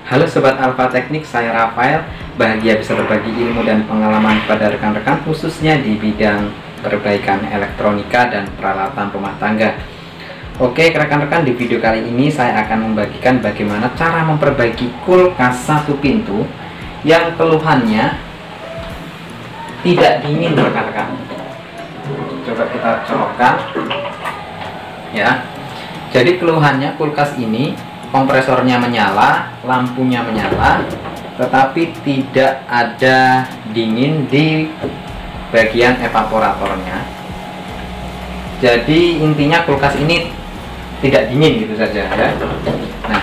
Halo Sobat Alfa Teknik, saya Rafael. Bahagia bisa berbagi ilmu dan pengalaman kepada rekan-rekan khususnya di bidang perbaikan elektronika dan peralatan rumah tangga. Oke rekan-rekan, di video kali ini saya akan membagikan bagaimana cara memperbaiki kulkas satu pintu yang keluhannya tidak dingin rekan-rekan. Coba kita colokkan ya. Jadi keluhannya kulkas ini kompresornya menyala, lampunya menyala, tetapi tidak ada dingin di bagian evaporatornya. Jadi intinya kulkas ini tidak dingin gitu saja ya. Nah,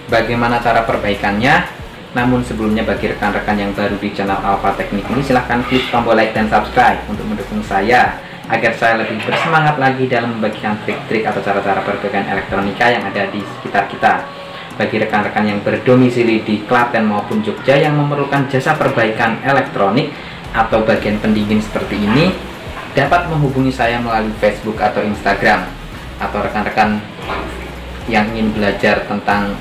bagaimana cara perbaikannya? Namun sebelumnya, bagi rekan-rekan yang baru di channel Alfa Teknik ini, silahkan klik tombol like dan subscribe untuk mendukung saya agar saya lebih bersemangat lagi dalam membagikan trik-trik atau cara-cara perbaikan elektronika yang ada di sekitar kita. Bagi rekan-rekan yang berdomisili di Klaten maupun Jogja yang memerlukan jasa perbaikan elektronik atau bagian pendingin seperti ini, dapat menghubungi saya melalui Facebook atau Instagram. Atau rekan-rekan yang ingin belajar tentang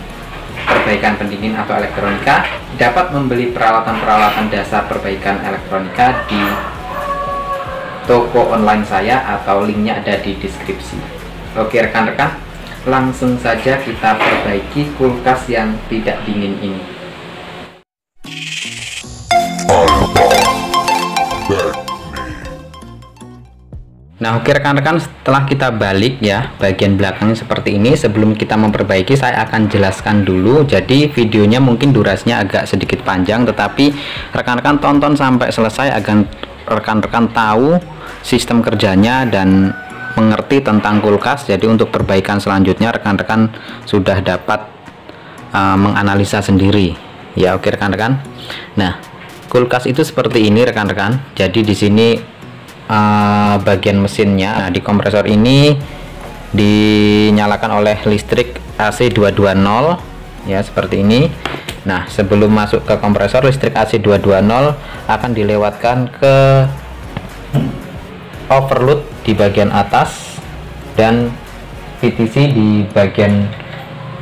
perbaikan pendingin atau elektronika, dapat membeli peralatan-peralatan dasar perbaikan elektronika di toko online saya atau linknya ada di deskripsi. Oke rekan-rekan, langsung saja kita perbaiki kulkas yang tidak dingin ini. Nah oke rekan-rekan, setelah kita balik ya bagian belakangnya seperti ini, sebelum kita memperbaiki saya akan jelaskan dulu. Jadi videonya mungkin durasinya agak sedikit panjang, tetapi rekan-rekan tonton sampai selesai agar rekan-rekan tahu sistem kerjanya dan mengerti tentang kulkas. Jadi untuk perbaikan selanjutnya rekan-rekan sudah dapat menganalisa sendiri ya. Oke rekan-rekan, nah kulkas itu seperti ini rekan-rekan. Jadi di sini bagian mesinnya, nah, di kompresor ini dinyalakan oleh listrik AC 220 ya seperti ini. Nah sebelum masuk ke kompresor, listrik AC 220 akan dilewatkan ke overload di bagian atas dan PTC di bagian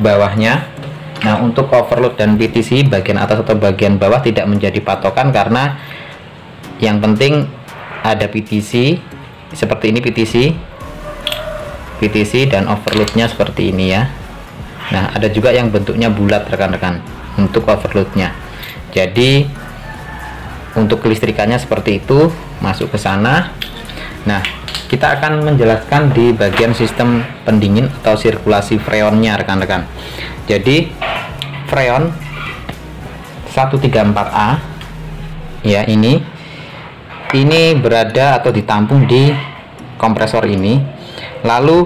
bawahnya. Nah untuk overload dan PTC bagian atas atau bagian bawah tidak menjadi patokan, karena yang penting ada PTC seperti ini, PTC dan overloadnya seperti ini ya. Nah ada juga yang bentuknya bulat rekan-rekan untuk overloadnya. Jadi untuk kelistrikannya seperti itu, masuk ke sana. Nah kita akan menjelaskan di bagian sistem pendingin atau sirkulasi freonnya rekan-rekan. Jadi freon 134A ya, ini berada atau ditampung di kompresor ini. Lalu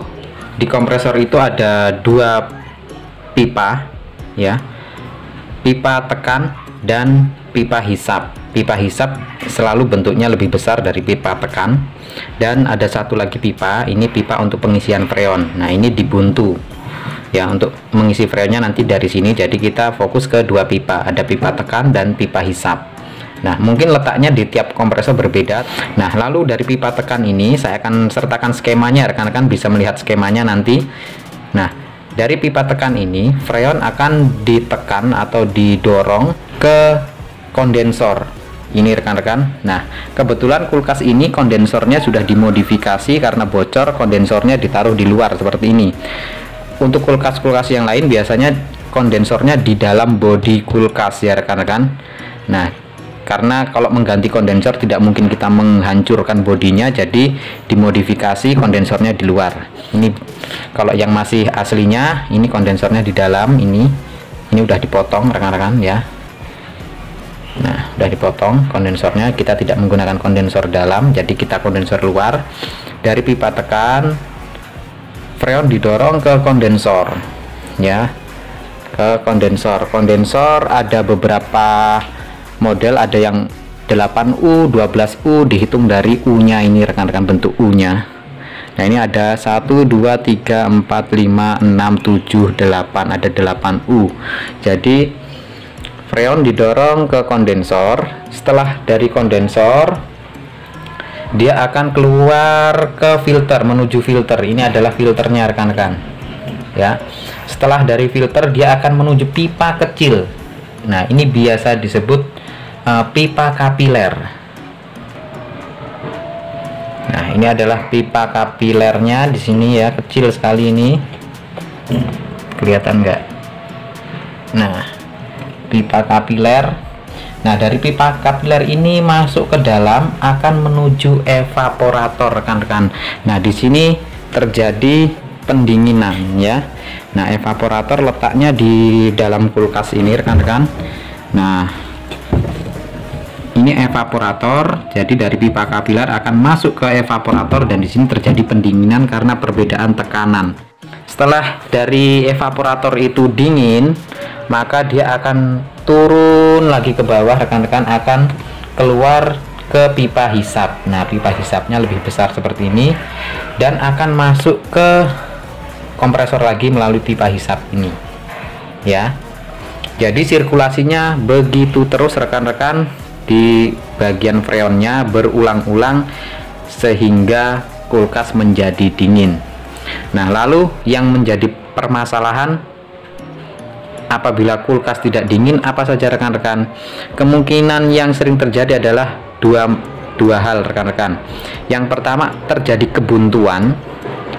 di kompresor itu ada dua pipa ya, pipa tekan dan pipa hisap. Pipa hisap selalu bentuknya lebih besar dari pipa tekan, dan ada satu lagi pipa, ini pipa untuk pengisian freon. Nah ini dibuntu ya untuk mengisi freonnya nanti dari sini. Jadi kita fokus ke dua pipa, ada pipa tekan dan pipa hisap. Nah mungkin letaknya di tiap kompresor berbeda. Nah lalu dari pipa tekan ini saya akan sertakan skemanya, rekan-rekan bisa melihat skemanya nanti. Nah dari pipa tekan ini freon akan ditekan atau didorong ke kondensor ini rekan-rekan. Nah kebetulan kulkas ini kondensornya sudah dimodifikasi karena bocor, kondensornya ditaruh di luar seperti ini. Untuk kulkas-kulkas yang lain biasanya kondensornya di dalam bodi kulkas ya rekan-rekan. Nah karena kalau mengganti kondensor tidak mungkin kita menghancurkan bodinya, jadi dimodifikasi kondensornya di luar. Ini kalau yang masih aslinya, ini kondensornya di dalam, ini udah dipotong rekan-rekan ya. Nah udah dipotong kondensornya, kita tidak menggunakan kondensor dalam, jadi kita kondensor luar. Dari pipa tekan freon didorong ke kondensor ya, ke kondensor ada beberapa model, ada yang 8U 12U, dihitung dari U nya ini rekan-rekan, bentuk U nya. Nah ini ada 1 2 3 4 5 6 7 8, ada 8U. Jadi freon didorong ke kondensor. Setelah dari kondensor dia akan keluar ke filter, menuju filter. Ini adalah filternya rekan-rekan ya. Setelah dari filter dia akan menuju pipa kecil. Nah, ini biasa disebut pipa kapiler. Nah, ini adalah pipa kapilernya di sini ya, kecil sekali ini. Kelihatan nggak? Nah, pipa kapiler. Nah, dari pipa kapiler ini masuk ke dalam akan menuju evaporator, rekan-rekan. Nah, di sini terjadi pendinginan ya. Nah, evaporator letaknya di dalam kulkas ini, rekan-rekan. Nah, ini evaporator. Jadi dari pipa kapiler akan masuk ke evaporator dan di sini terjadi pendinginan karena perbedaan tekanan. Setelah dari evaporator itu dingin, maka dia akan turun lagi ke bawah, rekan-rekan, akan keluar ke pipa hisap. Nah, pipa hisapnya lebih besar seperti ini dan akan masuk ke kompresor lagi melalui pipa hisap ini ya. Jadi sirkulasinya begitu terus, rekan-rekan, di bagian freonnya berulang-ulang sehingga kulkas menjadi dingin. Nah, lalu yang menjadi permasalahan apabila kulkas tidak dingin apa saja, rekan-rekan? Kemungkinan yang sering terjadi adalah dua hal, rekan-rekan. Yang pertama, terjadi kebuntuan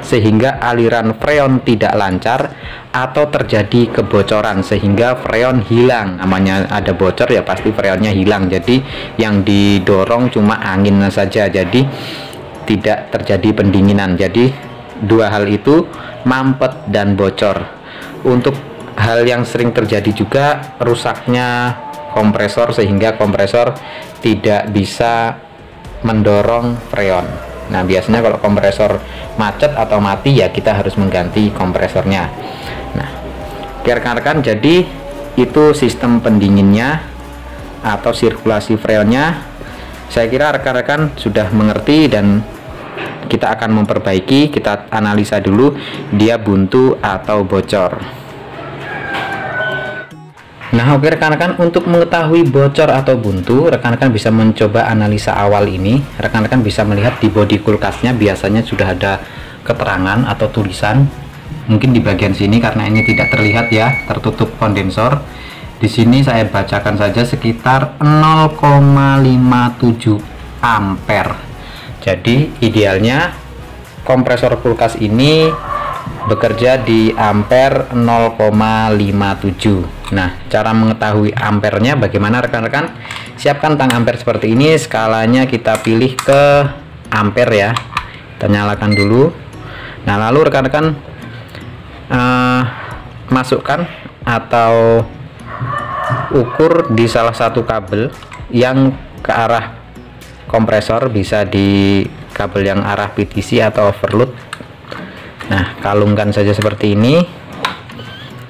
sehingga aliran freon tidak lancar, atau terjadi kebocoran sehingga freon hilang. Namanya ada bocor ya pasti freonnya hilang. Jadi yang didorong cuma angin saja, jadi tidak terjadi pendinginan. Jadi dua hal itu, mampet dan bocor. Untuk hal yang sering terjadi juga rusaknya kompresor sehingga kompresor tidak bisa mendorong freon. Nah, biasanya kalau kompresor macet atau mati ya kita harus mengganti kompresornya. Nah, rekan-rekan, jadi itu sistem pendinginnya atau sirkulasi freonnya. Saya kira rekan-rekan sudah mengerti dan kita akan memperbaiki. Kita analisa dulu dia buntu atau bocor. Nah, oke rekan-rekan, untuk mengetahui bocor atau buntu, rekan-rekan bisa mencoba analisa awal ini. Rekan-rekan bisa melihat di bodi kulkasnya biasanya sudah ada keterangan atau tulisan. Mungkin di bagian sini karena ini tidak terlihat ya, tertutup kondensor. Di sini saya bacakan saja sekitar 0,57 ampere. Jadi idealnya kompresor kulkas ini bekerja di ampere 0,57. Nah, cara mengetahui ampernya bagaimana, rekan-rekan? Siapkan tang ampere seperti ini, skalanya kita pilih ke ampere ya. Kita nyalakan dulu. Nah, lalu rekan-rekan masukkan atau ukur di salah satu kabel yang ke arah kompresor, bisa di kabel yang arah PTC atau overload. Nah, kalungkan saja seperti ini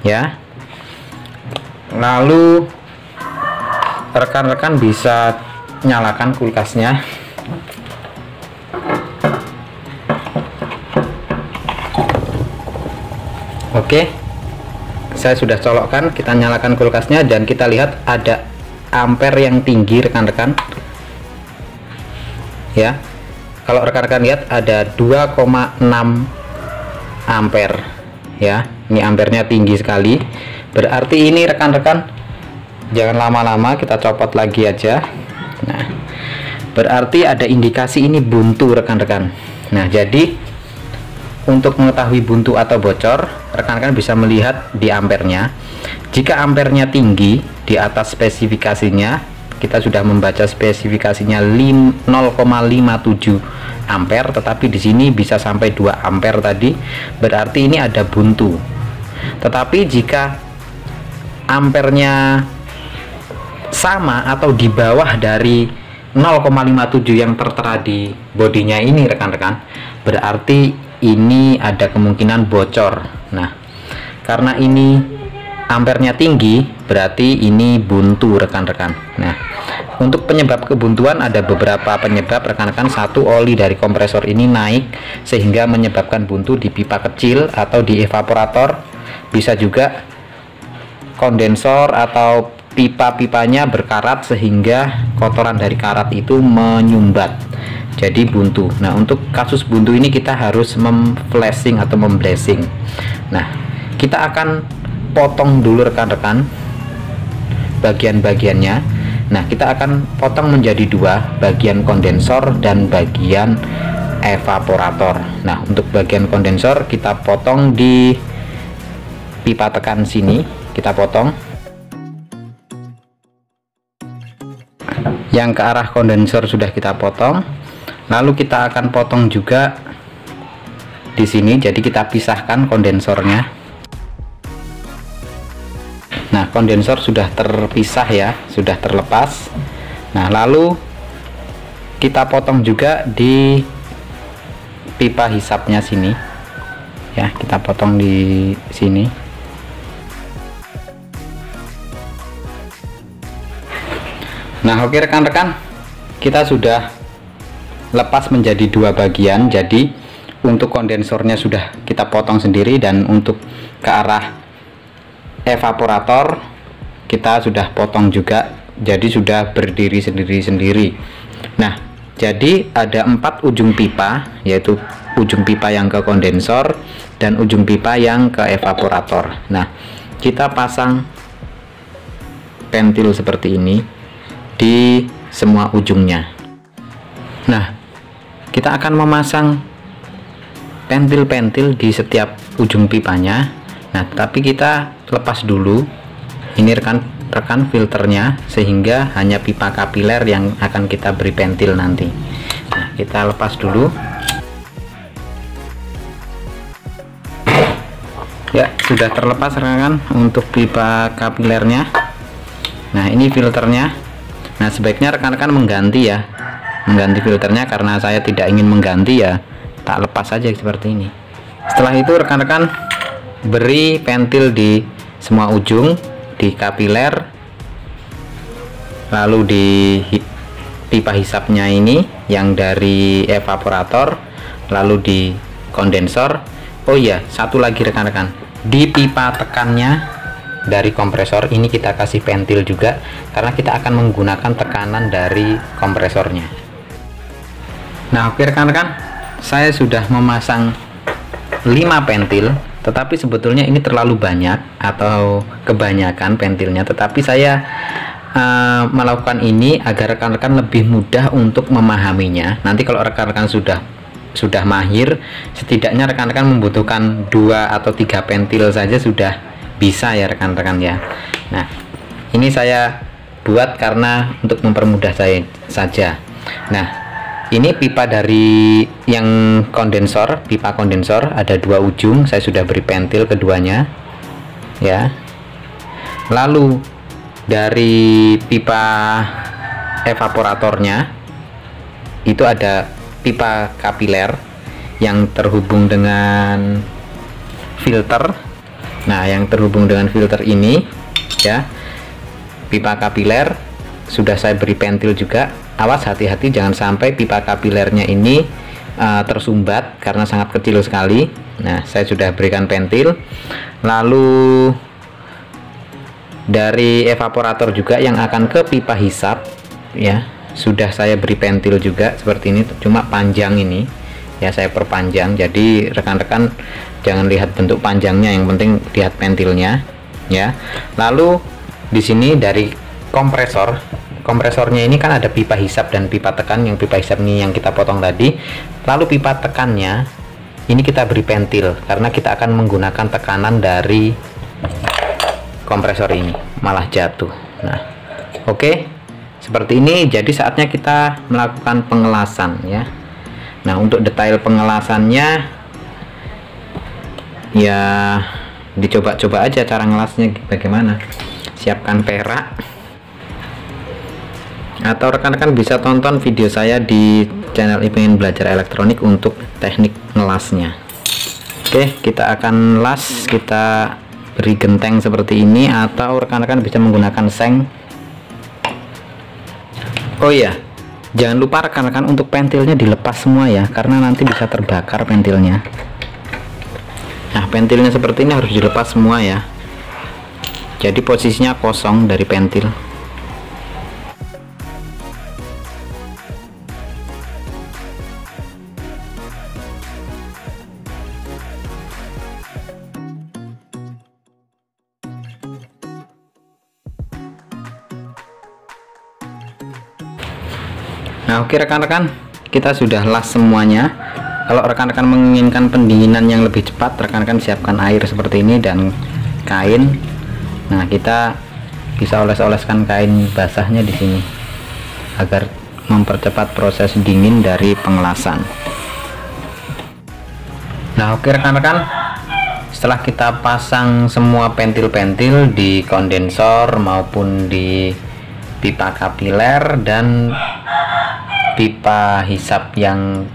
ya. Lalu rekan-rekan bisa nyalakan kulkasnya. Oke, saya sudah colokkan. Kita nyalakan kulkasnya dan kita lihat ada ampere yang tinggi, rekan-rekan ya. Kalau rekan-rekan lihat ada 2,6 ampere ya. Ini ampernya tinggi sekali. Berarti ini rekan-rekan, jangan lama-lama, kita copot lagi aja. Nah, berarti ada indikasi ini buntu, rekan-rekan. Nah, jadi untuk mengetahui buntu atau bocor, rekan-rekan bisa melihat di ampernya. Jika ampernya tinggi di atas spesifikasinya, kita sudah membaca spesifikasinya 0,57 ampere, tetapi di sini bisa sampai 2 ampere tadi, berarti ini ada buntu. Tetapi jika ampernya sama atau di bawah dari 0,57 yang tertera di bodinya ini, rekan-rekan, berarti ini ada kemungkinan bocor. Nah, karena ini ampernya tinggi, berarti ini buntu, rekan-rekan. Nah, untuk penyebab kebuntuan ada beberapa penyebab, rekan-rekan. Satu, oli dari kompresor ini naik sehingga menyebabkan buntu di pipa kecil atau di evaporator. Bisa juga kondensor atau pipa-pipanya berkarat sehingga kotoran dari karat itu menyumbat, jadi buntu. Nah, untuk kasus buntu ini kita harus memflashing atau memblessing. Nah, kita akan potong dulu, rekan-rekan, bagian-bagiannya. Nah, kita akan potong menjadi dua, bagian kondensor dan bagian evaporator. Nah, untuk bagian kondensor kita potong di pipa tekan sini, kita potong. Yang ke arah kondensor sudah kita potong. Lalu kita akan potong juga di sini, jadi kita pisahkan kondensornya. Nah, kondensor sudah terpisah ya, sudah terlepas. Nah, lalu kita potong juga di pipa hisapnya sini ya, kita potong di sini. Nah, oke rekan-rekan, kita sudah lepas menjadi dua bagian. Jadi untuk kondensornya sudah kita potong sendiri, dan untuk ke arah evaporator kita sudah potong juga, jadi sudah berdiri sendiri-sendiri. Nah, jadi ada 4 ujung pipa, yaitu ujung pipa yang ke kondensor dan ujung pipa yang ke evaporator. Nah, kita pasang pentil seperti ini di semua ujungnya. Nah, kita akan memasang pentil-pentil di setiap ujung pipanya. Nah, tapi kita lepas dulu ini rekan-rekan filternya, sehingga hanya pipa kapiler yang akan kita beri pentil nanti. Nah, kita lepas dulu ya, sudah terlepas rekan untuk pipa kapilernya. Nah, ini filternya. Nah, sebaiknya rekan-rekan mengganti ya, mengganti filternya, karena saya tidak ingin mengganti ya, tak lepas saja seperti ini. Setelah itu rekan-rekan beri pentil di semua ujung, di kapiler, lalu di pipa hisapnya ini yang dari evaporator, lalu di kondensor. Oh iya, satu lagi rekan-rekan, di pipa tekannya dari kompresor ini kita kasih pentil juga, karena kita akan menggunakan tekanan dari kompresornya. Nah, oke rekan-rekan, saya sudah memasang 5 pentil, tetapi sebetulnya ini terlalu banyak atau kebanyakan pentilnya, tetapi saya melakukan ini agar rekan-rekan lebih mudah untuk memahaminya. Nanti kalau rekan-rekan sudah mahir, setidaknya rekan-rekan membutuhkan 2 atau 3 pentil saja sudah bisa ya rekan-rekan ya. Nah, ini saya buat karena untuk mempermudah saya saja. Nah, ini pipa dari yang kondensor, pipa kondensor ada 2 ujung, saya sudah beri pentil keduanya ya. Lalu dari pipa evaporatornya itu ada pipa kapiler yang terhubung dengan filter. Nah, yang terhubung dengan filter ini ya, pipa kapiler sudah saya beri pentil juga. Awas, hati-hati jangan sampai pipa kapilernya ini tersumbat karena sangat kecil sekali. Nah, saya sudah berikan pentil. Lalu dari evaporator juga yang akan ke pipa hisap ya, sudah saya beri pentil juga seperti ini, cuma panjang ini ya, saya perpanjang. Jadi rekan-rekan jangan lihat bentuk panjangnya, yang penting lihat pentilnya ya. Lalu di sini dari kompresornya ini kan ada pipa hisap dan pipa tekan. Yang pipa hisap ini yang kita potong tadi. Lalu pipa tekannya ini kita beri pentil karena kita akan menggunakan tekanan dari kompresor ini, malah jatuh. Nah, oke, seperti ini. Jadi saatnya kita melakukan pengelasan ya. Nah, untuk detail pengelasannya ya dicoba-coba aja cara ngelasnya bagaimana. Siapkan perak, atau rekan-rekan bisa tonton video saya di channel Ipin Belajar Elektronik untuk teknik ngelasnya. Oke, kita akan las, kita beri genteng seperti ini, atau rekan-rekan bisa menggunakan seng. Oh iya, jangan lupa rekan-rekan untuk pentilnya dilepas semua ya, karena nanti bisa terbakar pentilnya. Nah, pentilnya seperti ini harus dilepas semua ya, jadi posisinya kosong dari pentil. Nah, oke rekan-rekan, kita sudah las semuanya. Kalau rekan-rekan menginginkan pendinginan yang lebih cepat, rekan-rekan siapkan air seperti ini dan kain. Nah, kita bisa oles-oleskan kain basahnya di sini agar mempercepat proses dingin dari pengelasan. Nah, oke rekan-rekan, setelah kita pasang semua pentil-pentil di kondensor maupun di pipa kapiler dan pipa hisap yang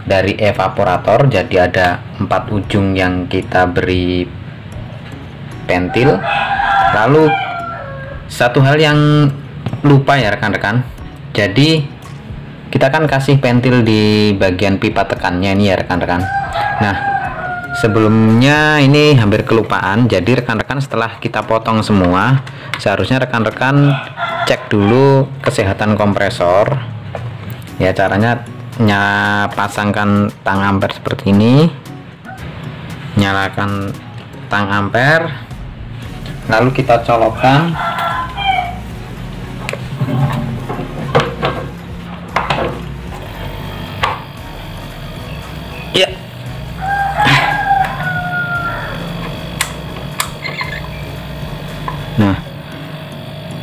dari evaporator, jadi ada 4 ujung yang kita beri pentil. Lalu satu hal yang lupa ya rekan-rekan, jadi kita kan kasih pentil di bagian pipa tekannya ini ya rekan-rekan. Nah, sebelumnya ini hampir kelupaan, jadi rekan-rekan setelah kita potong semua, seharusnya rekan-rekan cek dulu kesehatan kompresor ya. Caranya pasangkan tang ampere seperti ini, nyalakan tang ampere, lalu kita colokkan. Ya. Nah,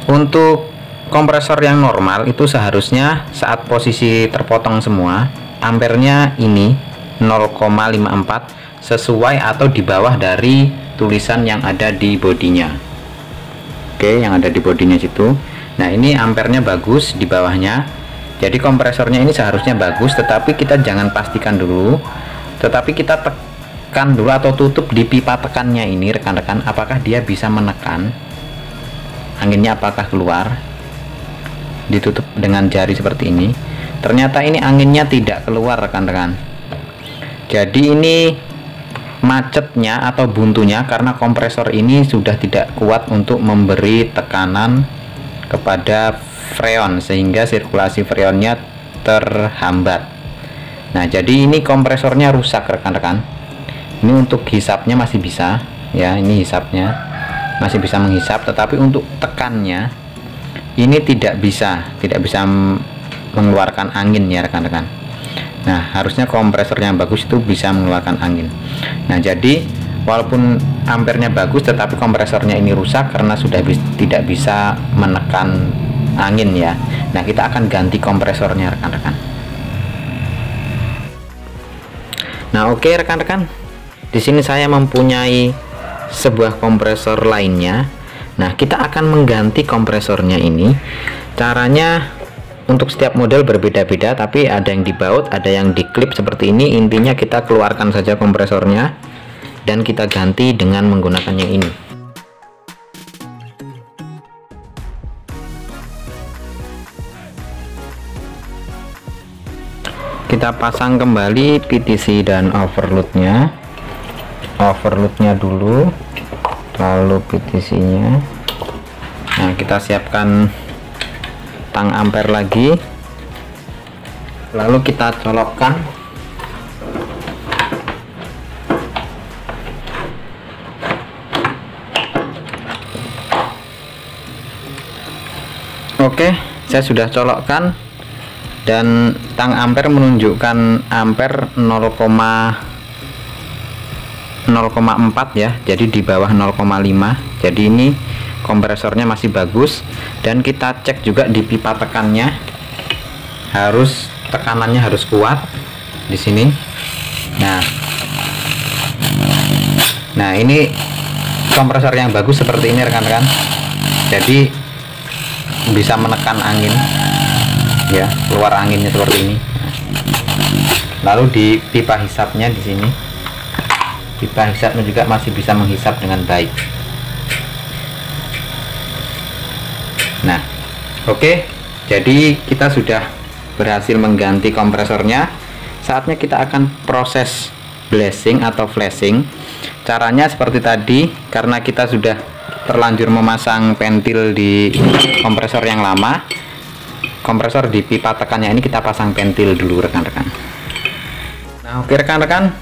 untuk kompresor yang normal itu seharusnya saat posisi terpotong semua, ampernya ini 0,54 sesuai atau di bawah dari tulisan yang ada di bodinya. Oke, yang ada di bodinya situ. Nah, ini ampernya bagus di bawahnya. Jadi kompresornya ini seharusnya bagus, tetapi kita jangan pastikan dulu, tetapi kita tekan dulu atau tutup di pipa tekannya ini rekan-rekan, apakah dia bisa menekan anginnya, apakah keluar. Ditutup dengan jari seperti ini. Ternyata ini anginnya tidak keluar rekan-rekan. Jadi ini macetnya atau buntunya karena kompresor ini sudah tidak kuat untuk memberi tekanan kepada freon sehingga sirkulasi freonnya terhambat. Nah, jadi ini kompresornya rusak rekan-rekan. Ini untuk hisapnya masih bisa ya, ini hisapnya masih bisa menghisap, tetapi untuk tekannya ini tidak bisa mengeluarkan angin ya rekan-rekan. Nah, harusnya kompresor yang bagus itu bisa mengeluarkan angin. Nah, jadi walaupun ampernya bagus tetapi kompresornya ini rusak karena sudah tidak bisa menekan angin ya. Nah, kita akan ganti kompresornya rekan-rekan. Nah, oke rekan-rekan, di sini saya mempunyai sebuah kompresor lainnya. Nah, kita akan mengganti kompresornya ini. Caranya untuk setiap model berbeda-beda, tapi ada yang dibaut, ada yang diklip seperti ini. Intinya kita keluarkan saja kompresornya dan kita ganti dengan menggunakan yang ini. Kita pasang kembali PTC dan overloadnya dulu, lalu PTC-nya. Nah, kita siapkan tang ampere lagi, lalu kita colokkan. Oke, saya sudah colokkan dan tang ampere menunjukkan ampere 0,4 ya, jadi di bawah 0,5. jadi ini kompresornya masih bagus. Dan kita cek juga di pipa tekannya, tekanannya harus kuat di sini. Nah, ini kompresor yang bagus seperti ini rekan-rekan, jadi bisa menekan angin ya, keluar anginnya seperti ini. Lalu di pipa hisapnya di sini, pipa hisapnya juga masih bisa menghisap dengan baik. Nah, oke, jadi kita sudah berhasil mengganti kompresornya. Saatnya kita akan proses blasing atau flashing. Caranya seperti tadi, karena kita sudah terlanjur memasang pentil di kompresor yang lama, kompresor di pipa tekannya ini kita pasang pentil dulu rekan-rekan. Nah, oke rekan-rekan,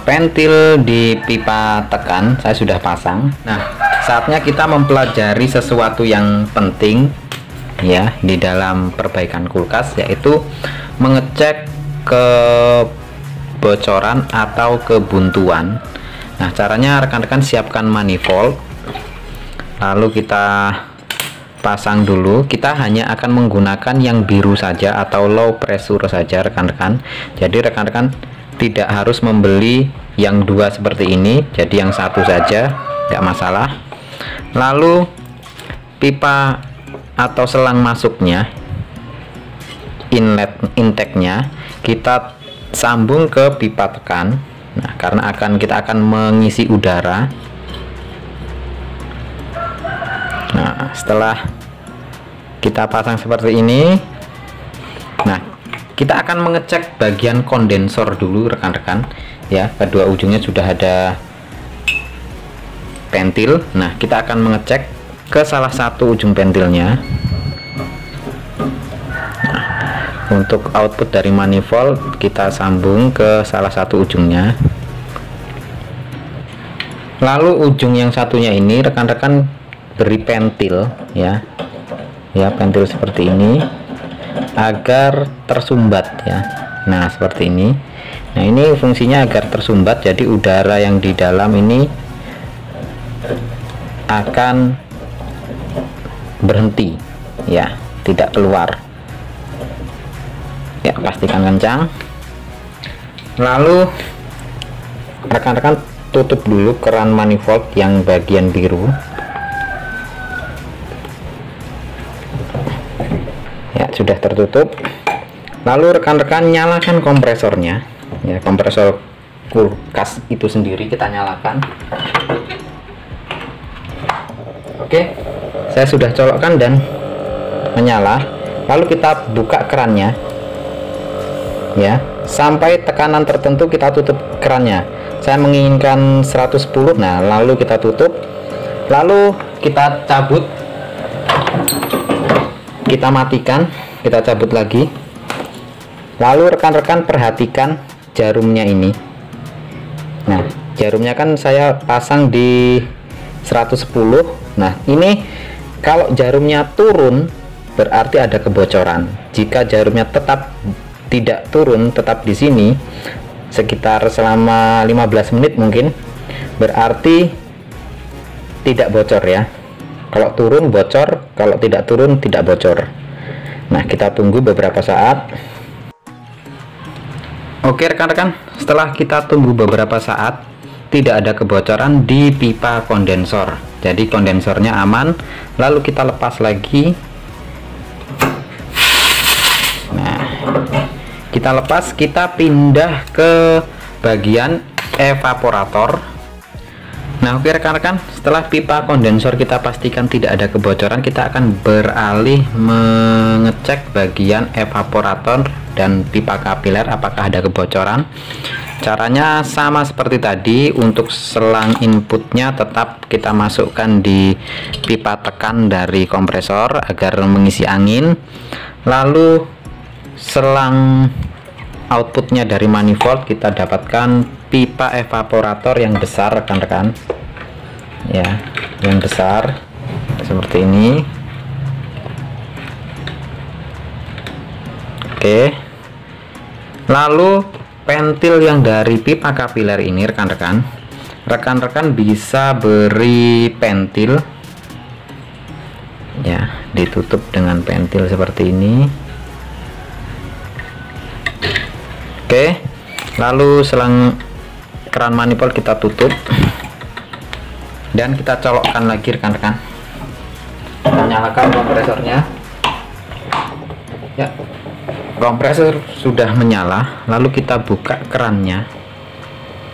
pentil di pipa tekan saya sudah pasang. Nah, saatnya kita mempelajari sesuatu yang penting. ya di dalam perbaikan kulkas, yaitu mengecek kebocoran atau kebuntuan. Nah, caranya rekan-rekan siapkan manifold, lalu kita pasang dulu. Kita hanya akan menggunakan yang biru saja atau low pressure saja rekan-rekan. Jadi rekan-rekan tidak harus membeli yang dua seperti ini, jadi yang satu saja tidak masalah. Lalu pipa atau selang masuknya, inlet intake-nya kita sambung ke pipa tekan. Nah, karena kita akan mengisi udara. Nah, setelah kita pasang seperti ini, nah kita akan mengecek bagian kondensor dulu rekan-rekan ya. Kedua ujungnya sudah ada pentil. Nah, kita akan mengecek ke salah satu ujung pentilnya. Untuk output dari manifold kita sambung ke salah satu ujungnya. Lalu ujung yang satunya ini rekan-rekan beri pentil ya, pentil seperti ini agar tersumbat ya. Nah, seperti ini. Nah, ini fungsinya agar tersumbat, jadi udara yang di dalam ini akan berhenti ya, tidak keluar ya. Pastikan kencang. Lalu rekan-rekan tutup dulu keran manifold yang bagian biru ya, sudah tertutup. Lalu rekan-rekan nyalakan kompresornya ya, kompresor kulkas itu sendiri kita nyalakan. Oke, saya sudah colokkan dan menyala. Lalu kita buka kerannya ya, sampai tekanan tertentu kita tutup kerannya. Saya menginginkan 110. Nah, lalu kita tutup, lalu kita cabut, kita matikan, kita cabut lagi. Lalu rekan-rekan perhatikan jarumnya ini. Nah, jarumnya kan saya pasang di 110. Nah, ini kalau jarumnya turun berarti ada kebocoran. Jika jarumnya tetap tidak turun, tetap di sini sekitar selama 15 menit mungkin, berarti tidak bocor ya. Kalau turun bocor, kalau tidak turun tidak bocor. Nah, kita tunggu beberapa saat. Oke rekan-rekan, setelah kita tunggu beberapa saat, tidak ada kebocoran di pipa kondensor, jadi kondensornya aman. Lalu kita lepas lagi. Nah, kita lepas, kita pindah ke bagian evaporator. Nah, oke rekan-rekan, setelah pipa kondensor kita pastikan tidak ada kebocoran, kita akan beralih mengecek bagian evaporator dan pipa kapiler apakah ada kebocoran. Caranya sama seperti tadi. Untuk selang inputnya tetap kita masukkan di pipa tekan dari kompresor agar mengisi angin. Lalu selang outputnya dari manifold kita dapatkan pipa evaporator yang besar rekan-rekan ya, yang besar seperti ini. Oke, lalu pentil yang dari pipa kapiler ini rekan-rekan bisa beri pentil ya, ditutup dengan pentil seperti ini. Oke, lalu selang keran manifold kita tutup dan kita colokkan lagi rekan-rekan. Kita nyalakan kompresornya ya, kompresor sudah menyala. Lalu kita buka kerannya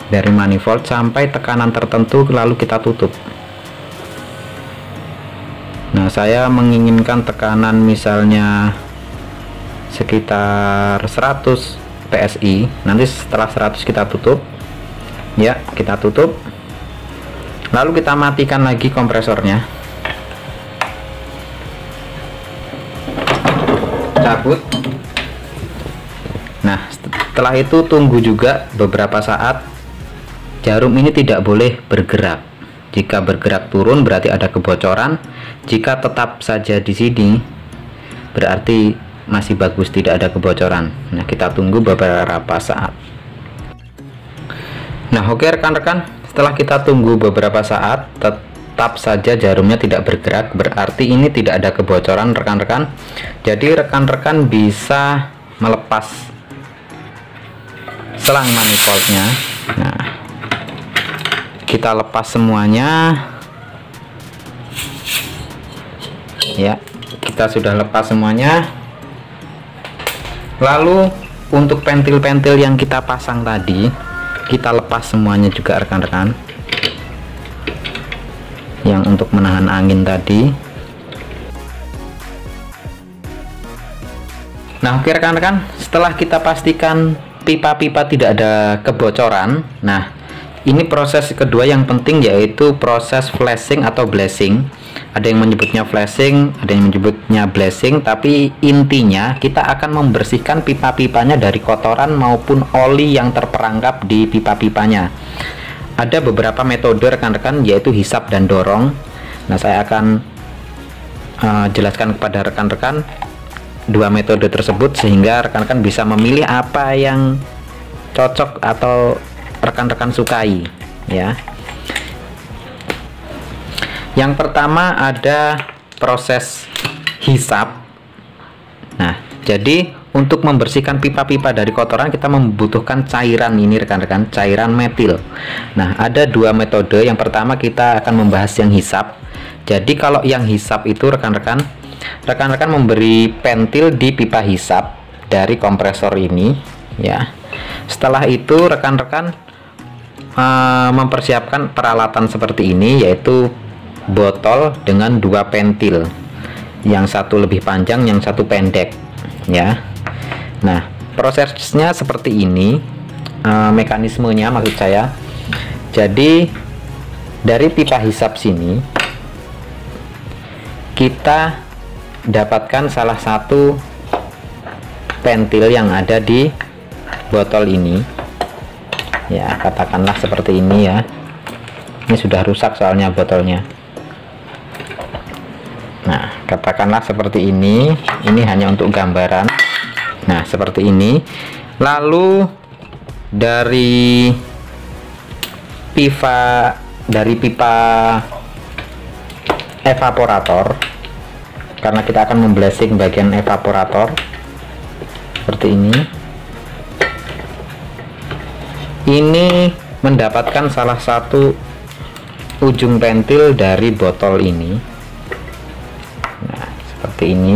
dari manifold sampai tekanan tertentu, lalu kita tutup. Nah, saya menginginkan tekanan misalnya sekitar 100 PSI. Nanti setelah 100 kita tutup ya, kita tutup. Lalu kita matikan lagi kompresornya, cabut. Nah, setelah itu tunggu juga beberapa saat. Jarum ini tidak boleh bergerak. Jika bergerak turun berarti ada kebocoran. Jika tetap saja di sini berarti masih bagus, tidak ada kebocoran. Nah, kita tunggu beberapa saat. Nah, oke rekan-rekan, setelah kita tunggu beberapa saat tetap saja jarumnya tidak bergerak, berarti ini tidak ada kebocoran rekan-rekan. Jadi rekan-rekan bisa melepas selang manifoldnya. Nah, kita lepas semuanya ya, kita sudah lepas semuanya. Lalu untuk pentil-pentil yang kita pasang tadi kita lepas semuanya juga rekan-rekan, yang untuk menahan angin tadi. Nah, oke rekan-rekan, setelah kita pastikan pipa-pipa tidak ada kebocoran, nah ini proses kedua yang penting, yaitu proses flashing atau blessing. Ada yang menyebutnya flashing, ada yang menyebutnya blessing, tapi intinya kita akan membersihkan pipa-pipanya dari kotoran maupun oli yang terperangkap di pipa-pipanya. Ada beberapa metode rekan-rekan, yaitu hisap dan dorong. Nah, saya akan jelaskan kepada rekan-rekan dua metode tersebut sehingga rekan-rekan bisa memilih apa yang cocok atau rekan-rekan sukai ya. Yang pertama ada proses hisap. Nah, jadi untuk membersihkan pipa-pipa dari kotoran kita membutuhkan cairan ini rekan-rekan, cairan metil. Nah, ada dua metode. Yang pertama kita akan membahas yang hisap. Jadi kalau yang hisap itu rekan-rekan memberi pentil di pipa hisap dari kompresor ini ya. Setelah itu rekan-rekan mempersiapkan peralatan seperti ini, yaitu botol dengan dua pentil, yang satu lebih panjang, yang satu pendek ya. Nah, prosesnya seperti ini, mekanismenya maksud saya. Jadi dari pipa hisap sini kita dapatkan salah satu pentil yang ada di botol ini ya, katakanlah seperti ini ya. Ini sudah rusak soalnya botolnya. Nah, katakanlah seperti ini hanya untuk gambaran. Nah, seperti ini. Lalu dari pipa evaporator, karena kita akan memblessing bagian evaporator seperti ini mendapatkan salah satu ujung pentil dari botol ini. Nah, seperti ini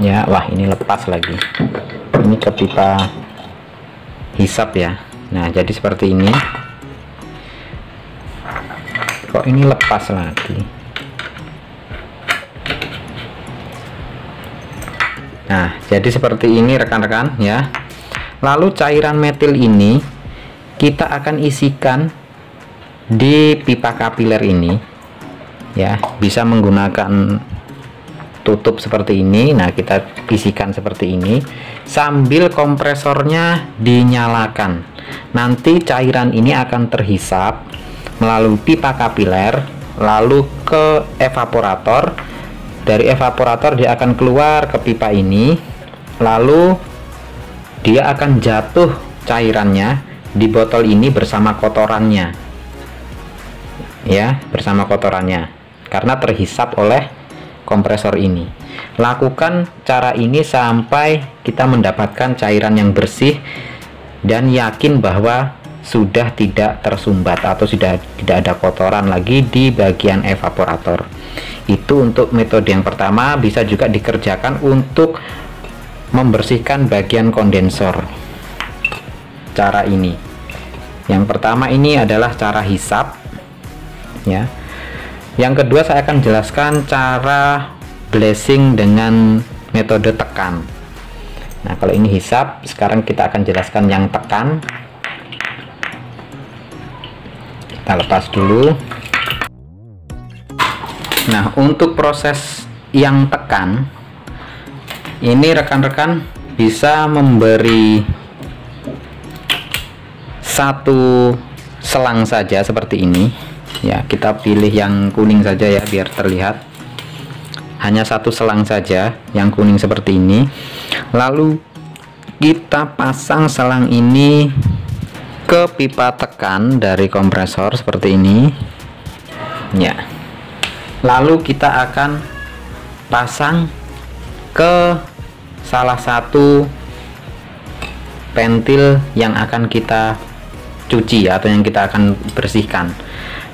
ya. Wah, ini lepas lagi, ini ke pipa hisap ya. Nah, jadi seperti ini. Kok ini lepas lagi? Nah, jadi seperti ini rekan-rekan ya. Lalu cairan metil ini kita akan isikan di pipa kapiler ini ya. Bisa menggunakan tutup seperti ini. Nah, kita isikan seperti ini sambil kompresornya dinyalakan. Nanti cairan ini akan terhisap melalui pipa kapiler lalu ke evaporator. Dari evaporator dia akan keluar ke pipa ini, lalu dia akan jatuh cairannya di botol ini bersama kotorannya ya, bersama kotorannya karena terhisap oleh kompresor ini. Lakukan cara ini sampai kita mendapatkan cairan yang bersih dan yakin bahwa sudah tidak tersumbat atau sudah tidak ada kotoran lagi di bagian evaporator. Itu untuk metode yang pertama. Bisa juga dikerjakan untuk membersihkan bagian kondensor. Cara ini, yang pertama ini adalah cara hisap ya. Yang kedua saya akan jelaskan cara blessing dengan metode tekan. Nah, kalau ini hisap, sekarang kita akan jelaskan yang tekan. Kita lepas dulu. Nah, untuk proses yang tekan ini rekan-rekan bisa memberi satu selang saja seperti ini ya. Kita pilih yang kuning saja ya biar terlihat. hanya satu selang saja yang kuning seperti ini. Lalu kita pasang selang ini ke pipa tekan dari kompresor seperti ini ya. Lalu kita akan pasang ke salah satu pentil yang akan kita cuci atau yang kita akan bersihkan.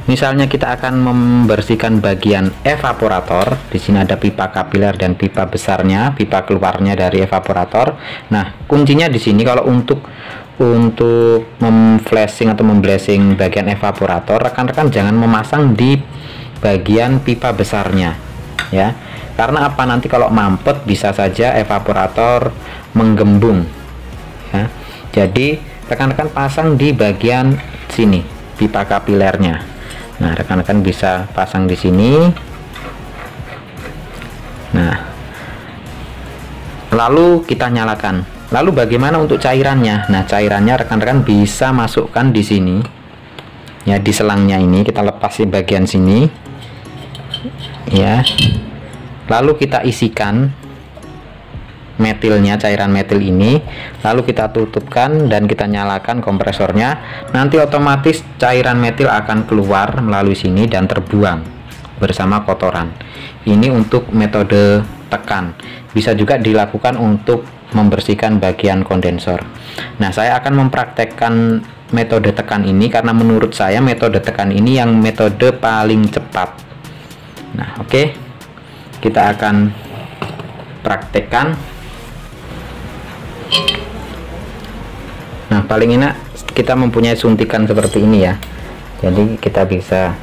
Misalnya kita akan membersihkan bagian evaporator. Di sini ada pipa kapiler dan pipa besarnya, pipa keluarnya dari evaporator. Nah, kuncinya di sini kalau untuk memflashing atau memblessing bagian evaporator, rekan-rekan jangan memasang di bagian pipa besarnya ya. Karena apa, nanti kalau mampet bisa saja evaporator menggembung ya. Jadi rekan-rekan pasang di bagian sini pipa kapilernya. Nah, rekan-rekan bisa pasang di sini. Nah, lalu kita nyalakan. Lalu bagaimana untuk cairannya? Nah, cairannya rekan-rekan bisa masukkan di sini ya, di selangnya ini kita lepas di bagian sini ya. Lalu kita isikan metilnya, cairan metil ini, lalu kita tutupkan dan kita nyalakan kompresornya. Nanti otomatis cairan metil akan keluar melalui sini dan terbuang bersama kotoran. Ini untuk metode tekan. Bisa juga dilakukan untuk membersihkan bagian kondensor. Nah, saya akan mempraktekkan metode tekan ini karena menurut saya metode tekan ini yang metode paling cepat. Nah, oke. Kita akan praktekkan. Nah, paling enak kita mempunyai suntikan seperti ini ya. Jadi kita bisa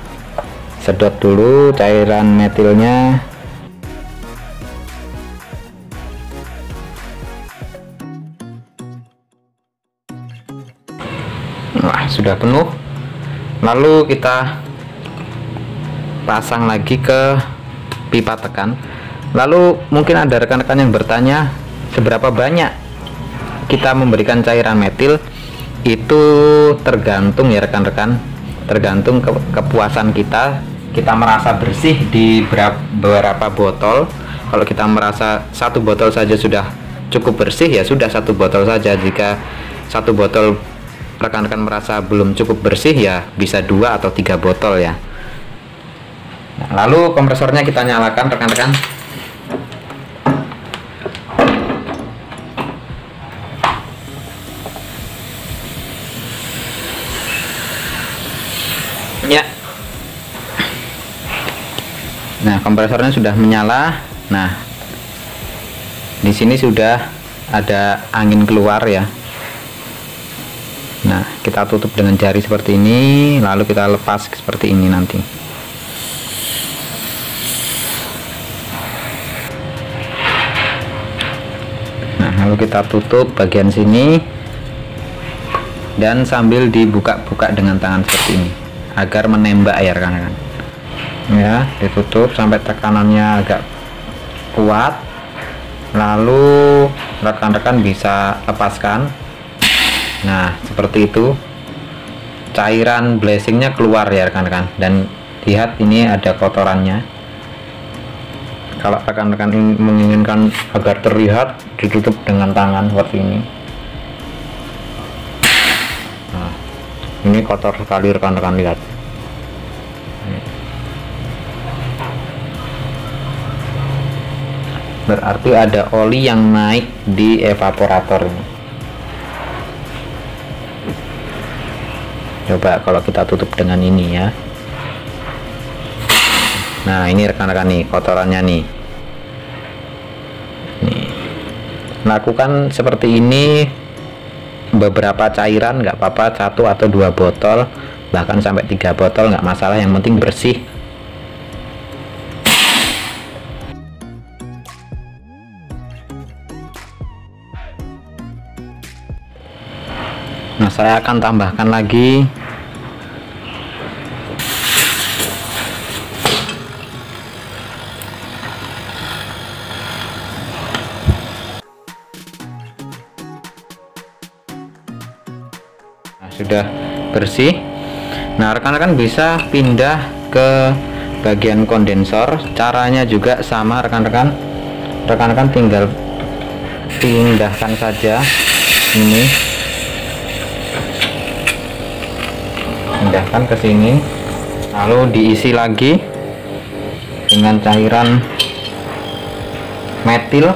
sedot dulu cairan metilnya. Wah, sudah penuh. Lalu kita pasang lagi ke pipa tekan. Lalu mungkin ada rekan-rekan yang bertanya, seberapa banyak kita memberikan cairan metil? Itu tergantung ya rekan-rekan, tergantung kepuasan kita. Kita merasa bersih di beberapa botol. Kalau kita merasa satu botol saja sudah cukup bersih, ya sudah satu botol saja. Jika satu botol rekan-rekan merasa belum cukup bersih, ya bisa 2 atau 3 botol ya. Nah, lalu kompresornya kita nyalakan rekan-rekan. Ya. Nah, kompresornya sudah menyala. Nah, di sini sudah ada angin keluar ya. Nah, kita tutup dengan jari seperti ini, lalu kita lepas seperti ini nanti. Nah, lalu kita tutup bagian sini dan sambil dibuka-buka dengan tangan seperti ini agar menembak ya rekan-rekan. Ya, ditutup sampai tekanannya agak kuat. Lalu rekan-rekan bisa lepaskan. Nah, seperti itu. Cairan blessingnya keluar ya rekan-rekan. Dan lihat ini ada kotorannya. Kalau rekan-rekan menginginkan agar terlihat, ditutup dengan tangan seperti ini. Nah, ini kotor sekali rekan-rekan, lihat. Berarti ada oli yang naik di evaporator ini. Coba kalau kita tutup dengan ini ya. Nah, ini rekan-rekan nih kotorannya nih. Nih. Lakukan seperti ini beberapa cairan, nggak apa-apa, 1 atau 2 botol, bahkan sampai 3 botol nggak masalah, yang penting bersih. Nah, saya akan tambahkan lagi. Nah, sudah bersih. Nah, rekan-rekan bisa pindah ke bagian kondensor. Caranya juga sama rekan-rekan. Rekan-rekan tinggal pindahkan saja ini, pindahkan ke sini, lalu diisi lagi dengan cairan metil.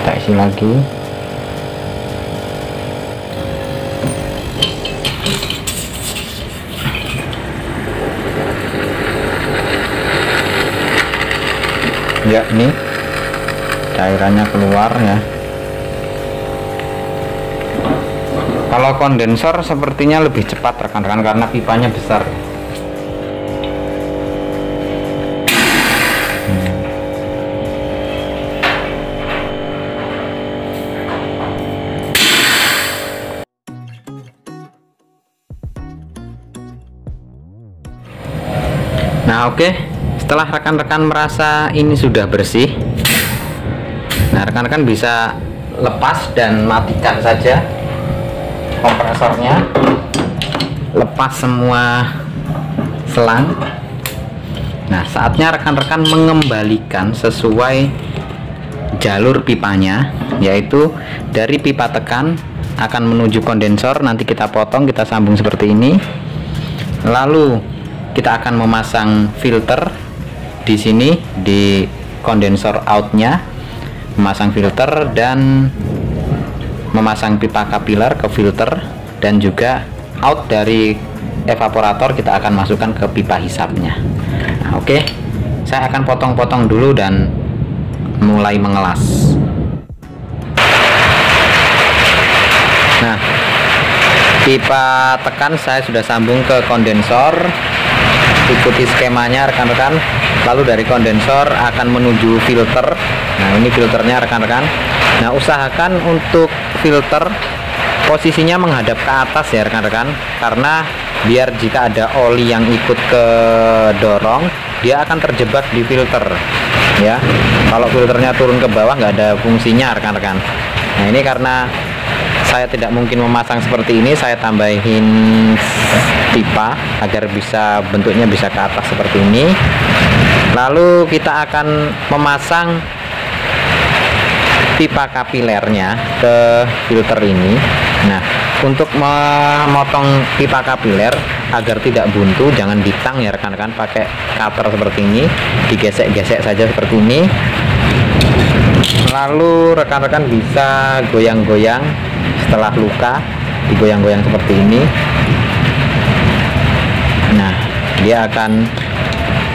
Kita isi lagi. Ya, ini cairannya keluar ya. Kalau kondensor sepertinya lebih cepat rekan-rekan karena pipanya besar. Nah, oke. Setelah rekan-rekan merasa ini sudah bersih, nah rekan-rekan bisa lepas dan matikan saja kompresornya, lepas semua selang. Nah, saatnya rekan-rekan mengembalikan sesuai jalur pipanya, yaitu dari pipa tekan akan menuju kondensor. Nanti kita potong, kita sambung seperti ini, lalu kita akan memasang filter di sini di kondensor outnya, memasang filter dan memasang pipa kapiler ke filter, dan juga out dari evaporator kita akan masukkan ke pipa hisapnya. Nah, oke, saya akan potong-potong dulu dan mulai mengelas. Nah, pipa tekan saya sudah sambung ke kondensor. Ikuti skemanya rekan-rekan. Lalu dari kondensor akan menuju filter. Nah, ini filternya rekan-rekan. Nah, usahakan untuk filter posisinya menghadap ke atas ya rekan-rekan, karena biar jika ada oli yang ikut ke dorong, dia akan terjebak di filter ya. Kalau filternya turun ke bawah nggak ada fungsinya rekan-rekan. Nah, ini karena saya tidak mungkin memasang seperti ini, saya tambahin pipa agar bisa bentuknya bisa ke atas seperti ini. Lalu kita akan memasang pipa kapilernya ke filter ini. Nah, untuk memotong pipa kapiler agar tidak buntu, jangan ditang ya rekan-rekan, pakai cutter seperti ini, digesek-gesek saja seperti ini. Lalu rekan-rekan bisa goyang-goyang setelah luka, digoyang-goyang seperti ini. Nah, dia akan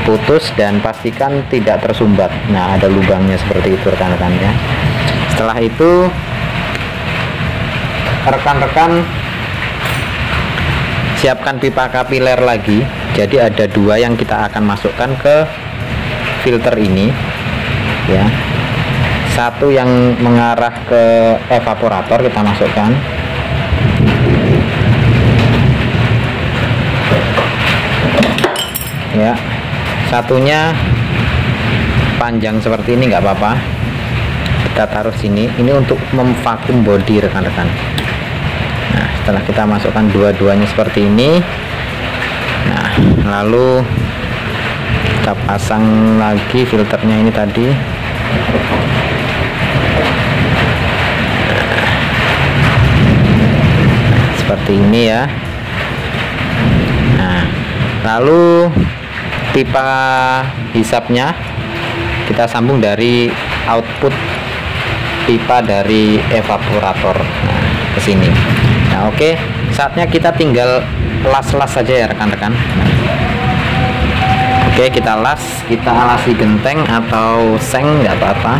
putus dan pastikan tidak tersumbat. Nah, ada lubangnya seperti itu rekan-rekan ya. Setelah itu rekan-rekan siapkan pipa kapiler lagi. Jadi ada dua yang kita akan masukkan ke filter ini ya. Satu yang mengarah ke evaporator kita masukkan. Ya, satunya panjang seperti ini nggak apa-apa, kita taruh sini. Ini untuk memvakum body rekan-rekan. Nah, setelah kita masukkan dua-duanya seperti ini, nah lalu kita pasang lagi filternya ini tadi. Seperti ini ya. Nah, lalu pipa hisapnya kita sambung dari output pipa dari evaporator, nah, ke sini. Nah, oke, saatnya kita tinggal las-las saja ya rekan-rekan. Oke, kita las, kita alasi genteng atau seng nggak apa-apa.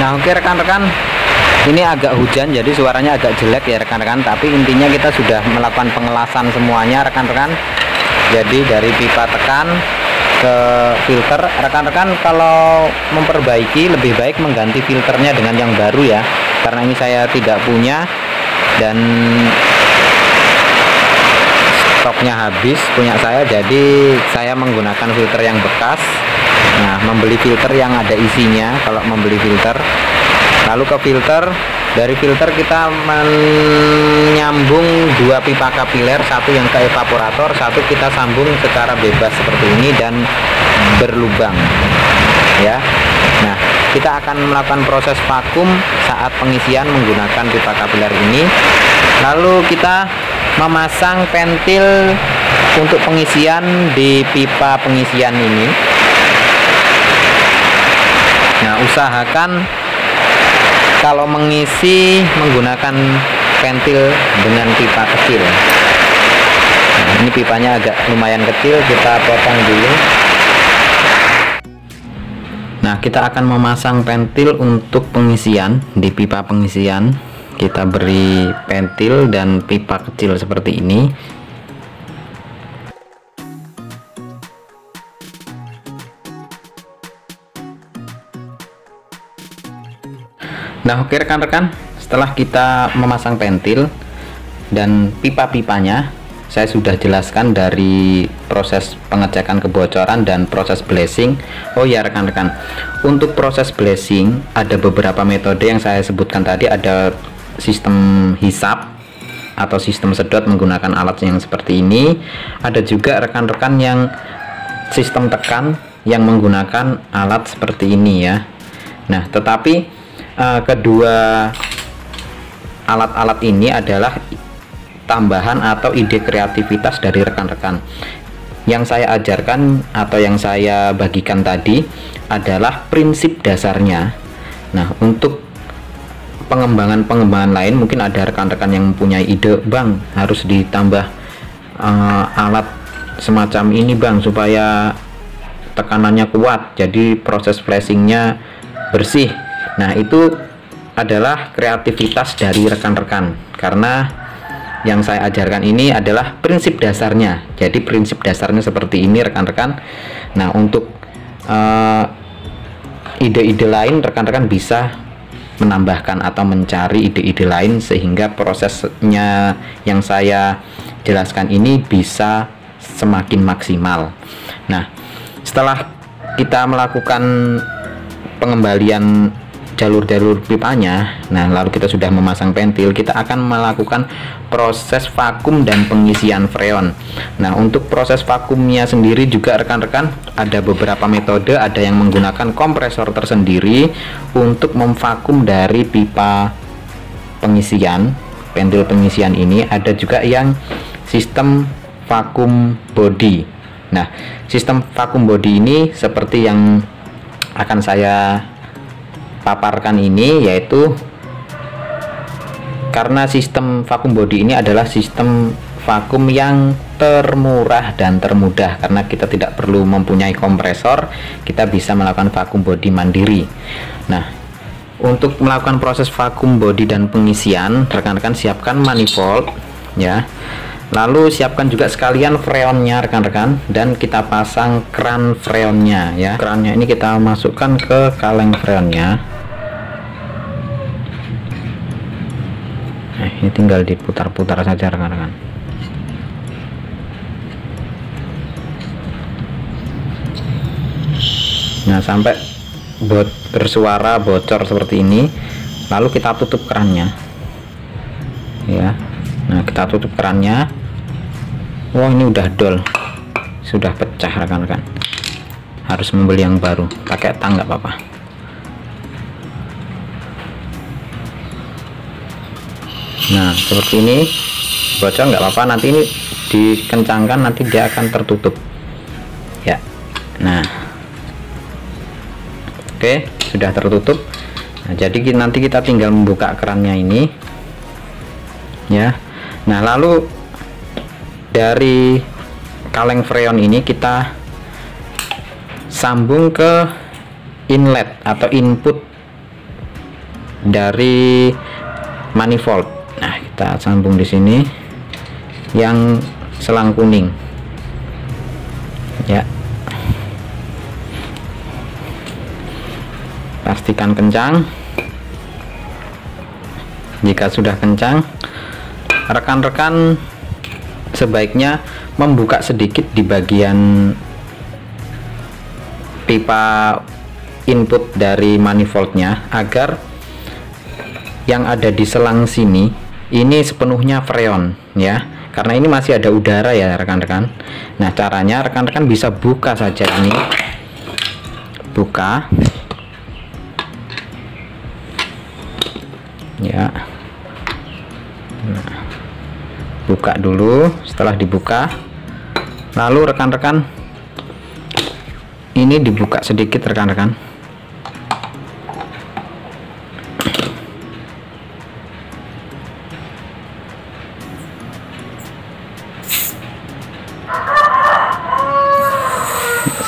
Nah, oke rekan-rekan, ini agak hujan jadi suaranya agak jelek ya rekan-rekan, tapi intinya kita sudah melakukan pengelasan semuanya rekan-rekan. Jadi dari pipa tekan ke filter, rekan-rekan kalau memperbaiki lebih baik mengganti filternya dengan yang baru ya, karena ini saya tidak punya. dan stoknya habis punya saya, jadi saya menggunakan filter yang bekas. Nah, membeli filter yang ada isinya kalau membeli filter. Lalu ke filter, dari filter kita menyambung dua pipa kapiler, satu yang ke evaporator, satu kita sambung secara bebas seperti ini dan berlubang ya. Nah, kita akan melakukan proses vakum saat pengisian menggunakan pipa kapiler ini. Lalu kita memasang pentil untuk pengisian di pipa pengisian ini. Nah, usahakan kalau mengisi menggunakan pentil dengan pipa kecil. Nah, ini pipanya agak lumayan kecil, kita potong dulu. Nah, kita akan memasang pentil untuk pengisian di pipa pengisian. Kita beri pentil dan pipa kecil seperti ini. Nah, oke rekan-rekan, setelah kita memasang pentil dan pipa-pipanya, saya sudah jelaskan dari proses pengecekan kebocoran dan proses blasing. Oh ya rekan-rekan, untuk proses blasing ada beberapa metode yang saya sebutkan tadi. Ada sistem hisap atau sistem sedot menggunakan alat yang seperti ini. Ada juga rekan-rekan yang sistem tekan yang menggunakan alat seperti ini ya. Nah, tetapi kedua alat-alat ini adalah tambahan atau ide kreativitas dari rekan-rekan. Yang saya ajarkan atau yang saya bagikan tadi adalah prinsip dasarnya. Nah, untuk pengembangan lain mungkin ada rekan-rekan yang mempunyai ide, Bang, harus ditambah alat semacam ini Bang supaya tekanannya kuat, jadi proses flashingnya bersih. Nah, itu adalah kreativitas dari rekan-rekan, karena yang saya ajarkan ini adalah prinsip dasarnya. Jadi prinsip dasarnya seperti ini rekan-rekan. Nah, untuk ide-ide lain rekan-rekan bisa menambahkan atau mencari ide-ide lain sehingga prosesnya yang saya jelaskan ini bisa semakin maksimal. Nah, setelah kita melakukan pengembalian jalur-jalur pipanya, nah lalu kita sudah memasang pentil, kita akan melakukan proses vakum dan pengisian freon. Nah, untuk proses vakumnya sendiri juga rekan-rekan ada beberapa metode. Ada yang menggunakan kompresor tersendiri untuk memvakum dari pipa pengisian, pentil pengisian ini. Ada juga yang sistem vakum body. Nah, sistem vakum body ini seperti yang akan saya paparkan ini, yaitu karena sistem vakum body ini adalah sistem vakum yang termurah dan termudah, karena kita tidak perlu mempunyai kompresor, kita bisa melakukan vakum body mandiri. Nah, untuk melakukan proses vakum body dan pengisian, rekan-rekan siapkan manifold ya, lalu siapkan juga sekalian freonnya rekan-rekan, dan kita pasang keran freonnya ya. Kerannya ini kita masukkan ke kaleng freonnya. Ini tinggal diputar-putar saja rekan-rekan. Nah, sampai bersuara bocor seperti ini, lalu kita tutup kerannya ya. Nah, kita tutup kerannya. Wah, ini udah dol, sudah pecah rekan-rekan, harus membeli yang baru. Pakai tang nggak apa-apa. Nah, seperti ini bocor nggak apa-apa, nanti ini dikencangkan, nanti dia akan tertutup ya. Nah, oke, sudah tertutup. Nah, jadi nanti kita tinggal membuka kerannya ini ya. Nah, lalu dari kaleng freon ini kita sambung ke inlet atau input dari manifold. Nah, kita sambung di sini yang selang kuning ya. Pastikan kencang. Jika sudah kencang, rekan-rekan sebaiknya membuka sedikit di bagian pipa input dari manifoldnya agar yang ada di selang sini ini sepenuhnya freon ya, karena ini masih ada udara ya rekan-rekan. Nah, caranya rekan-rekan bisa buka saja ini, buka ya. Nah, buka dulu. Setelah dibuka, lalu rekan-rekan ini dibuka sedikit rekan-rekan.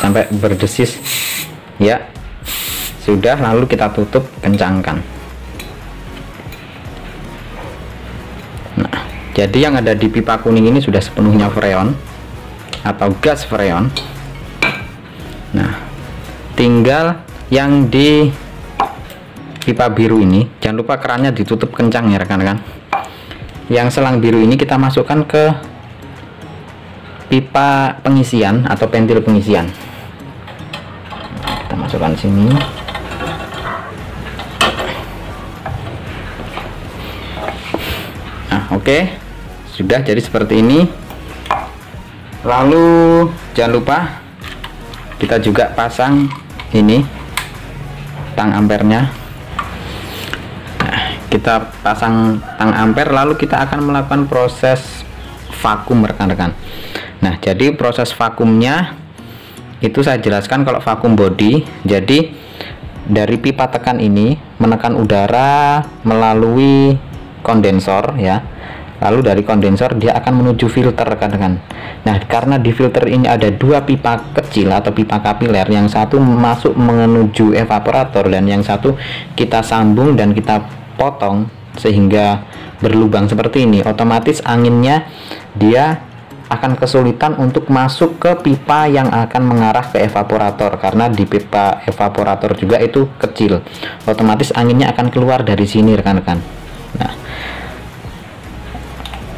Sampai berdesis ya. Sudah, lalu kita tutup, kencangkan. Nah, jadi yang ada di pipa kuning ini sudah sepenuhnya freon atau gas freon. Nah, tinggal yang di pipa biru ini, jangan lupa kerannya ditutup kencang ya rekan-rekan. Yang selang biru ini kita masukkan ke pipa pengisian atau pentil pengisian. Kita masukkan sini. Nah, oke. Sudah jadi seperti ini. Lalu jangan lupa kita juga pasang ini tang ampernya. Nah, kita pasang tang ampere, lalu kita akan melakukan proses vakum rekan-rekan. Nah, jadi proses vakumnya itu saya jelaskan kalau vakum body. Jadi dari pipa tekan ini menekan udara melalui kondensor ya, lalu dari kondensor dia akan menuju filter rekan-rekan. Nah, karena di filter ini ada dua pipa kecil atau pipa kapiler, yang satu masuk menuju evaporator dan yang satu kita sambung dan kita potong sehingga berlubang seperti ini. Otomatis anginnya dia akan kesulitan untuk masuk ke pipa yang akan mengarah ke evaporator, karena di pipa evaporator juga itu kecil, otomatis anginnya akan keluar dari sini rekan-rekan. Nah,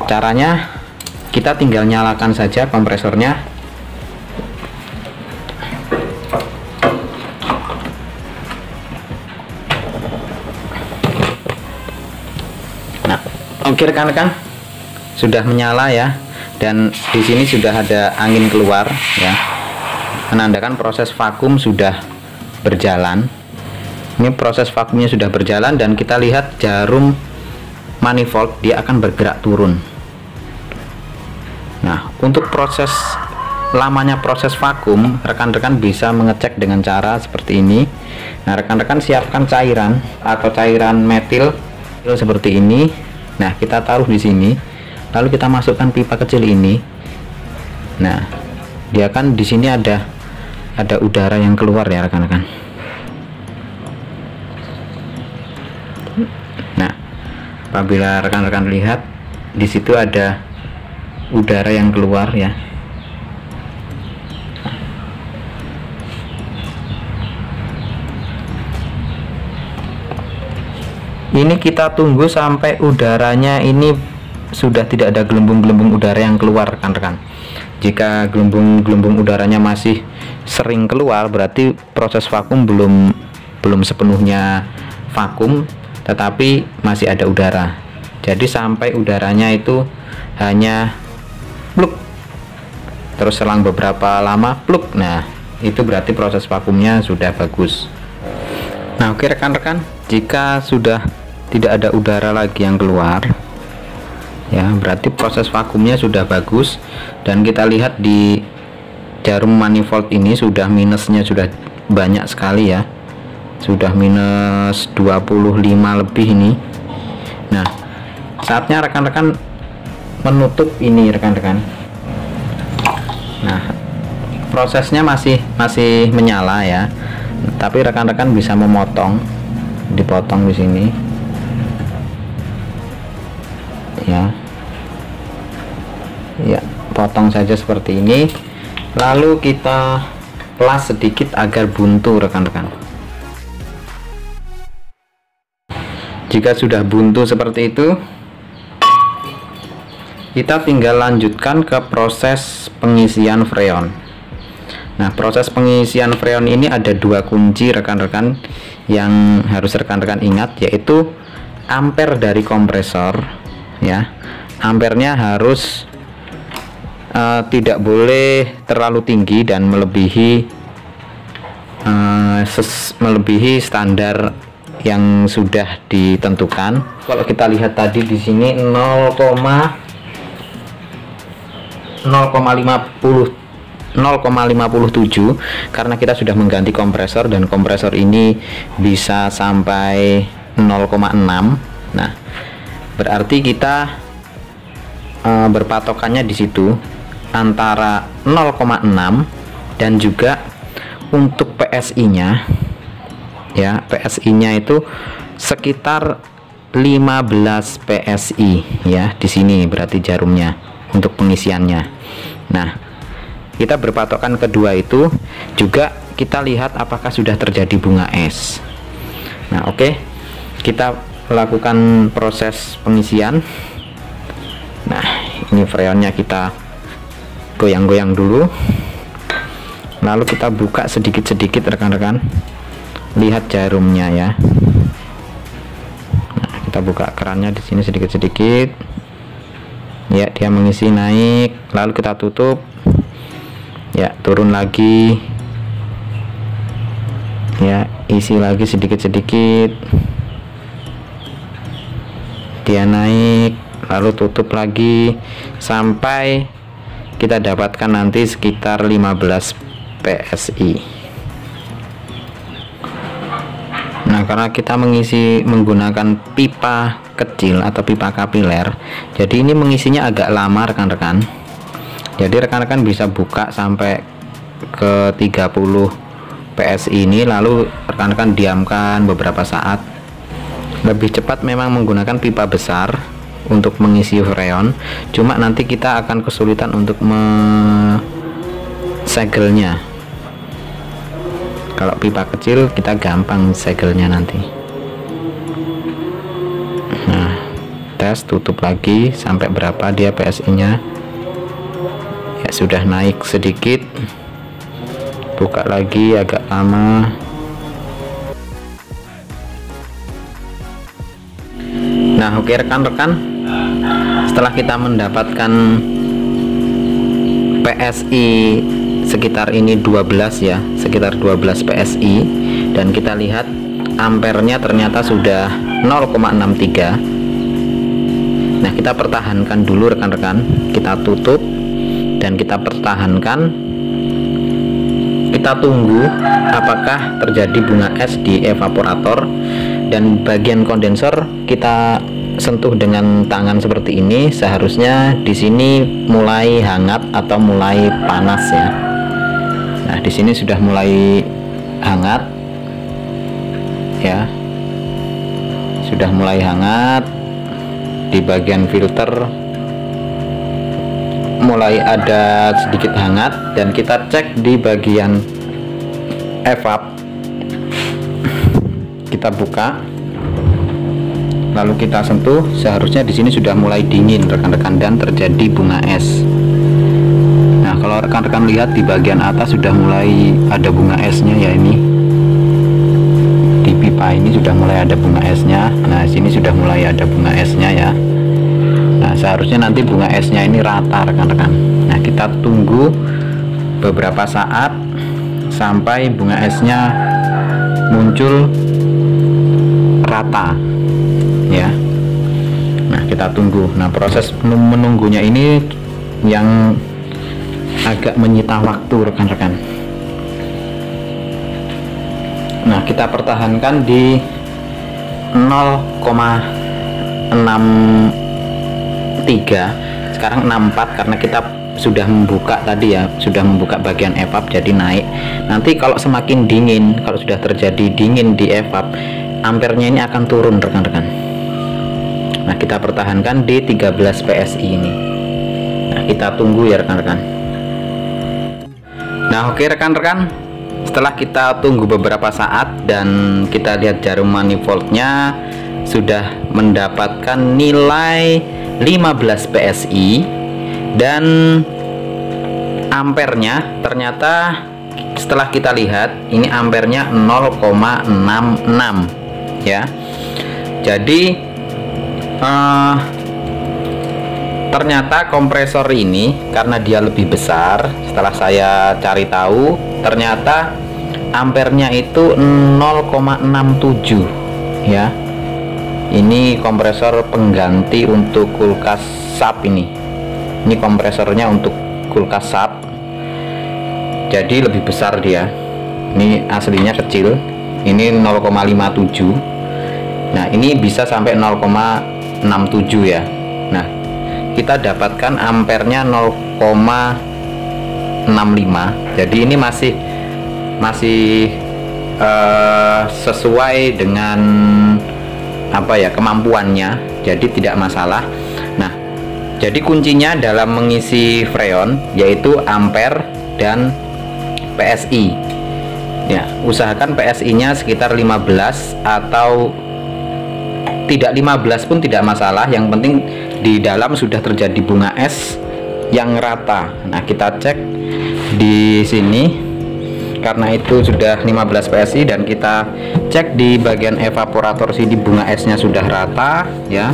caranya kita tinggal nyalakan saja kompresornya. Nah, oke rekan-rekan, sudah menyala ya. Dan di sini sudah ada angin keluar ya, menandakan proses vakum sudah berjalan. Ini proses vakumnya sudah berjalan dan kita lihat jarum manifold dia akan bergerak turun. Nah, untuk proses lamanya proses vakum, rekan-rekan bisa mengecek dengan cara seperti ini. Nah, rekan-rekan siapkan cairan atau cairan metil seperti ini. Nah, kita taruh di sini. Lalu kita masukkan pipa kecil ini. Nah, dia kan di sini ada udara yang keluar ya rekan-rekan. Nah, apabila rekan-rekan lihat di situ ada udara yang keluar ya. Ini kita tunggu sampai udaranya ini sudah tidak ada gelembung-gelembung udara yang keluar rekan-rekan. Jika gelembung-gelembung udaranya masih sering keluar, berarti proses vakum belum sepenuhnya vakum, tetapi masih ada udara. Jadi sampai udaranya itu hanya pluk, terus selang beberapa lama pluk. Nah, itu berarti proses vakumnya sudah bagus. Nah, oke rekan-rekan, jika sudah tidak ada udara lagi yang keluar ya, berarti proses vakumnya sudah bagus. Dan kita lihat di jarum manifold ini sudah minusnya sudah banyak sekali ya, sudah minus 25 lebih ini. Nah, saatnya rekan-rekan menutup ini rekan-rekan. Nah, prosesnya masih menyala ya, tapi rekan-rekan bisa memotong, dipotong di sini ya, potong saja seperti ini, lalu kita pelas sedikit agar buntu rekan-rekan. Jika sudah buntu seperti itu, kita tinggal lanjutkan ke proses pengisian freon. Nah, proses pengisian freon ini ada dua kunci rekan-rekan yang harus rekan-rekan ingat, yaitu ampere dari kompresor ya. Ampernya harus tidak boleh terlalu tinggi dan melebihi standar yang sudah ditentukan. Kalau kita lihat tadi di sini 0,57 karena kita sudah mengganti kompresor dan kompresor ini bisa sampai 0,6. Nah, berarti kita berpatokannya di situ antara 0,6 dan juga untuk PSI-nya ya, PSI-nya itu sekitar 15 PSI ya. Di sini berarti jarumnya untuk pengisiannya. Nah, kita berpatokan kedua itu juga kita lihat apakah sudah terjadi bunga es. Nah, oke. Kita lakukan proses pengisian. Nah, ini freonnya kita goyang-goyang dulu. Lalu kita buka sedikit-sedikit rekan-rekan. Lihat jarumnya ya. Nah, kita buka kerannya di sini sedikit-sedikit. Ya, dia mengisi naik, lalu kita tutup. Ya, turun lagi. Ya, isi lagi sedikit-sedikit. Dia naik, lalu tutup lagi sampai kita dapatkan nanti sekitar 15 PSI. Nah, karena kita menggunakan pipa kecil atau pipa kapiler, jadi ini mengisinya agak lama rekan-rekan. Jadi rekan-rekan bisa buka sampai ke 30 PSI ini, lalu rekan-rekan diamkan beberapa saat. Lebih cepat memang menggunakan pipa besar untuk mengisi freon, cuma nanti kita akan kesulitan untuk segelnya. Kalau pipa kecil kita gampang segelnya nanti. Nah, tes, tutup lagi sampai berapa dia PSI-nya. Ya, sudah naik sedikit. Buka lagi agak lama. Nah, oke rekan-rekan, setelah kita mendapatkan PSI sekitar ini 12 ya, sekitar 12 PSI, dan kita lihat ampernya ternyata sudah 0,63. Nah, kita pertahankan dulu rekan-rekan, kita tutup dan kita pertahankan. Kita tunggu apakah terjadi bunga es di evaporator, dan bagian kondensor kita sentuh dengan tangan seperti ini. Seharusnya di sini mulai hangat atau mulai panas ya. Nah, di sini sudah mulai hangat ya, sudah mulai hangat. Di bagian filter mulai ada sedikit hangat, dan kita cek di bagian evap. Kita buka, lalu kita sentuh. Seharusnya di sini sudah mulai dingin rekan-rekan dan terjadi bunga es. Nah, kalau rekan-rekan lihat di bagian atas sudah mulai ada bunga esnya ya, ini di pipa ini sudah mulai ada bunga esnya. Nah, sini sudah mulai ada bunga esnya ya. Nah, seharusnya nanti bunga esnya ini rata rekan-rekan. Nah, kita tunggu beberapa saat sampai bunga esnya muncul rata ya. Nah, kita tunggu. Nah, proses menunggunya ini yang agak menyita waktu rekan-rekan. Nah, kita pertahankan di 0,63, sekarang 64 karena kita sudah membuka tadi ya, sudah membuka bagian evap jadi naik. Nanti kalau semakin dingin, kalau sudah terjadi dingin di evap, ampernya ini akan turun rekan-rekan. Nah, kita pertahankan di 13 PSI ini. Nah, kita tunggu ya rekan-rekan. Nah, oke rekan-rekan, setelah kita tunggu beberapa saat dan kita lihat jarum manifoldnya sudah mendapatkan nilai 15 PSI, dan ampernya ternyata setelah kita lihat ini ampernya 0,66 ya. Jadi ternyata kompresor ini karena dia lebih besar, setelah saya cari tahu ternyata ampernya itu 0,67 ya. Ini kompresor pengganti untuk kulkas SAP ini. Ini kompresornya untuk kulkas SAP. Jadi lebih besar dia. Ini aslinya kecil. Ini 0,57. Nah, ini bisa sampai 0,67 ya. Nah, kita dapatkan ampernya 0,65. Jadi ini masih sesuai dengan kemampuannya, jadi tidak masalah. Nah, jadi kuncinya dalam mengisi freon yaitu ampere dan PSI ya. Usahakan PSI nya sekitar 15 atau tidak 15 pun tidak masalah, yang penting di dalam sudah terjadi bunga es yang rata. Nah, kita cek di sini. Karena itu sudah 15 PSI, dan kita cek di bagian evaporator sini bunga esnya sudah rata ya.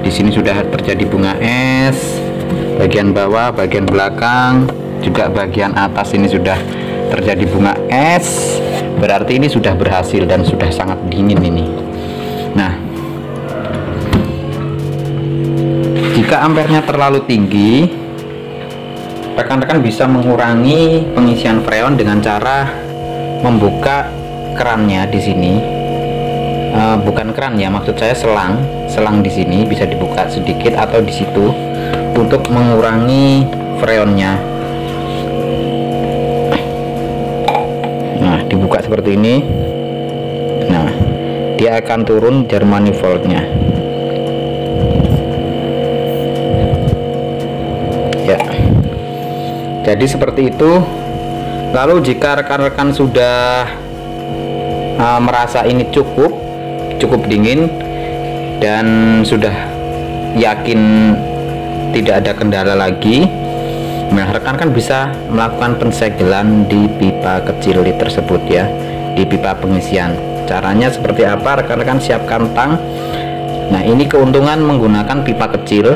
Di sini sudah terjadi bunga es, bagian bawah, bagian belakang, juga bagian atas ini sudah terjadi bunga es. Berarti ini sudah berhasil dan sudah sangat dingin ini. Nah, jika ampernya terlalu tinggi, rekan-rekan bisa mengurangi pengisian freon dengan cara membuka kerannya di sini. Bukan keran ya, maksud saya selang di sini bisa dibuka sedikit atau di situ untuk mengurangi freonnya. Nah, dibuka seperti ini. Nah, dia akan turun jar manifoldnya. Ya. Jadi seperti itu. Lalu jika rekan-rekan sudah merasa ini cukup dingin dan sudah yakin tidak ada kendala lagi, nah rekan-rekan bisa melakukan pensegelan di pipa kecil tersebut ya, di pipa pengisian. Caranya seperti apa? Rekan-rekan siapkan tang. Nah, ini keuntungan menggunakan pipa kecil,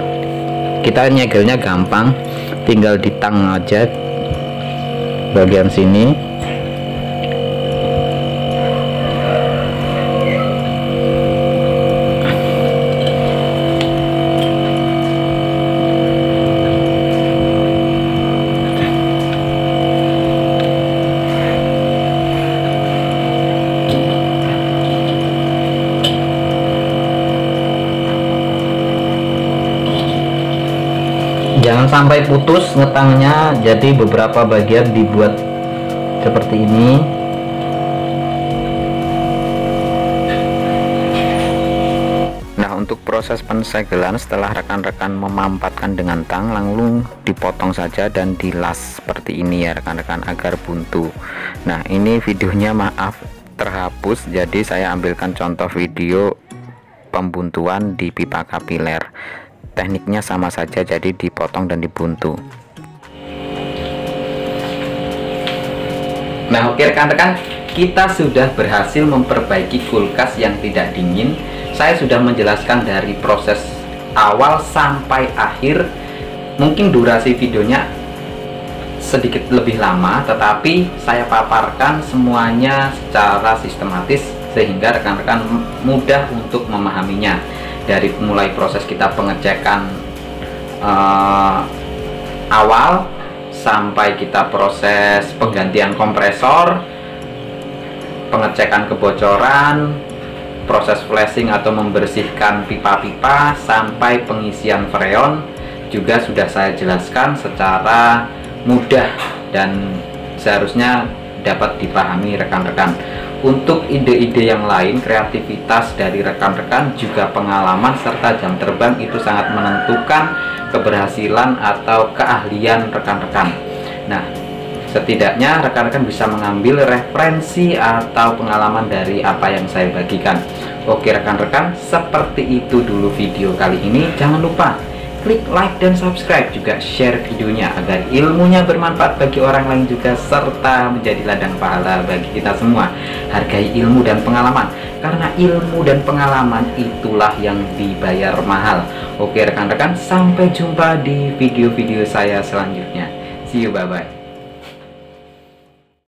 kita nyegelnya gampang, tinggal di tang aja bagian sini. Jangan sampai putus ngetangnya, jadi beberapa bagian dibuat seperti ini. Nah, untuk proses pensegelan setelah rekan-rekan memampatkan dengan tang, langsung dipotong saja dan dilas seperti ini ya rekan-rekan, agar buntu. Nah, ini videonya maaf terhapus, jadi saya ambilkan contoh video pembuntuan di pipa kapiler. Tekniknya sama saja, jadi dipotong dan dibuntu. Nah, oke rekan-rekan, kita sudah berhasil memperbaiki kulkas yang tidak dingin. Saya sudah menjelaskan dari proses awal sampai akhir. Mungkin durasi videonya sedikit lebih lama, tetapi saya paparkan semuanya secara sistematis sehingga rekan-rekan mudah untuk memahaminya. Dari mulai proses kita pengecekan awal sampai kita proses penggantian kompresor, pengecekan kebocoran, proses flashing atau membersihkan pipa-pipa, sampai pengisian freon juga sudah saya jelaskan secara mudah dan seharusnya dapat dipahami rekan-rekan. Untuk ide-ide yang lain, kreativitas dari rekan-rekan, juga pengalaman serta jam terbang itu sangat menentukan keberhasilan atau keahlian rekan-rekan. Nah, setidaknya rekan-rekan bisa mengambil referensi atau pengalaman dari apa yang saya bagikan. Oke rekan-rekan, seperti itu dulu video kali ini. Jangan lupa klik like dan subscribe, juga share videonya agar ilmunya bermanfaat bagi orang lain juga, serta menjadi ladang pahala bagi kita semua. Hargai ilmu dan pengalaman, karena ilmu dan pengalaman itulah yang dibayar mahal. Oke rekan-rekan, sampai jumpa di video-video saya selanjutnya. See you, bye-bye.